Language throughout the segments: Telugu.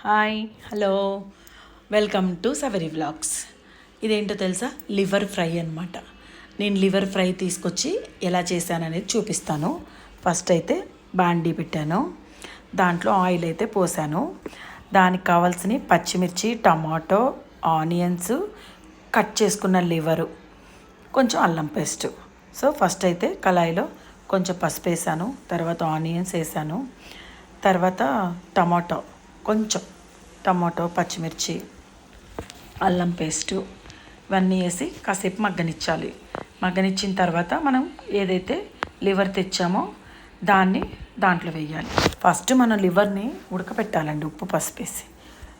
Hi hello welcome to Savari vlogs. ఇదేంటో తెలుసా, లివర్ ఫ్రై అనమాట. నేను లివర్ ఫ్రై తీసుకొచ్చి ఎలా చేశాననేది చూపిస్తాను. ఫస్ట్ అయితే బాండీ పెట్టాను, దాంట్లో ఆయిల్ అయితే పోసాను. దానికి కావాల్సిన పచ్చిమిర్చి, టమాటో, ఆనియన్స్, కట్ చేసుకున్న లివరు, కొంచెం అల్లం పేస్ట్. సో ఫస్ట్ అయితే కళాయిలో కొంచెం పసుపు వేసాను, తర్వాత ఆనియన్స్ వేసాను, తర్వాత కొంచెం టమాటో, పచ్చిమిర్చి, అల్లం పేస్టు ఇవన్నీ వేసి కాసేపు మగ్గనిచ్చాలి. మగ్గనిచ్చిన తర్వాత మనం ఏదైతే లివర్ తెచ్చామో దాంట్లో వేయాలి. ఫస్ట్ మనం లివర్ని ఉడకపెట్టాలండి, ఉప్పు పసుపు వేసి.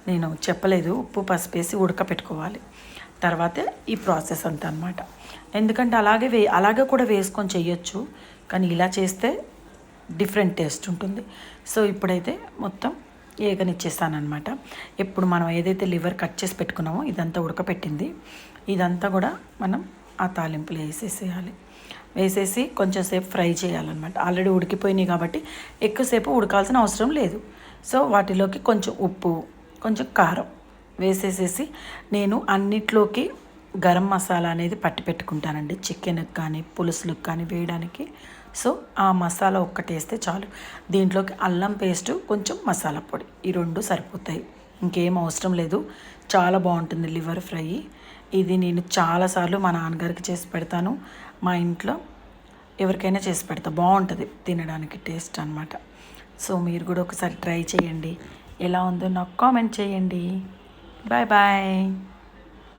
నేను చెప్పలేదు, ఉప్పు పసుపు వేసి ఉడకపెట్టుకోవాలి. తర్వాతే ఈ ప్రాసెస్ అంతా అనమాట. ఎందుకంటే అలాగే కూడా వేసుకొని చెయ్యొచ్చు, కానీ ఇలా చేస్తే డిఫరెంట్ టేస్ట్ ఉంటుంది. సో ఇప్పుడైతే మొత్తం ఏగనిచ్చేస్తానమాట. ఇప్పుడు మనం ఏదైతే లివర్ కట్ చేసి పెట్టుకున్నామో ఇదంతా ఉడకపెట్టింది, ఇదంతా కూడా మనం ఆ తాలింపులో వేసేసి కొంచెం సేపు ఫ్రై చేయాలన్నమాట. ఆల్రెడీ ఉడికిపోయినాయి కాబట్టి ఎక్కువసేపు ఉడకాల్సిన అవసరం లేదు. సో వాటిలోకి కొంచెం ఉప్పు, కొంచెం కారం వేసేసేసి నేను అన్నిట్లోకి గరం మసాలా అనేది పట్టి పెట్టుకుంటానండి, చికెన్కి కానీ పులుసులకు కానీ వేయడానికి. సో ఆ మసాలా ఒక్కటి వేస్తే చాలు. దీంట్లోకి అల్లం పేస్టు, కొంచెం మసాలా పొడి, ఈ రెండు సరిపోతాయి, ఇంకేం అవసరం లేదు. చాలా బాగుంటుంది లివర్ ఫ్రై. ఇది నేను చాలాసార్లు మా నాన్నగారికి చేసి పెడతాను, మా ఇంట్లో ఎవరికైనా చేసి పెడతా. బాగుంటుంది తినడానికి, టేస్ట్ అనమాట. సో మీరు కూడా ఒకసారి ట్రై చేయండి, ఎలా ఉందో నాకు కామెంట్ చేయండి. Bye bye.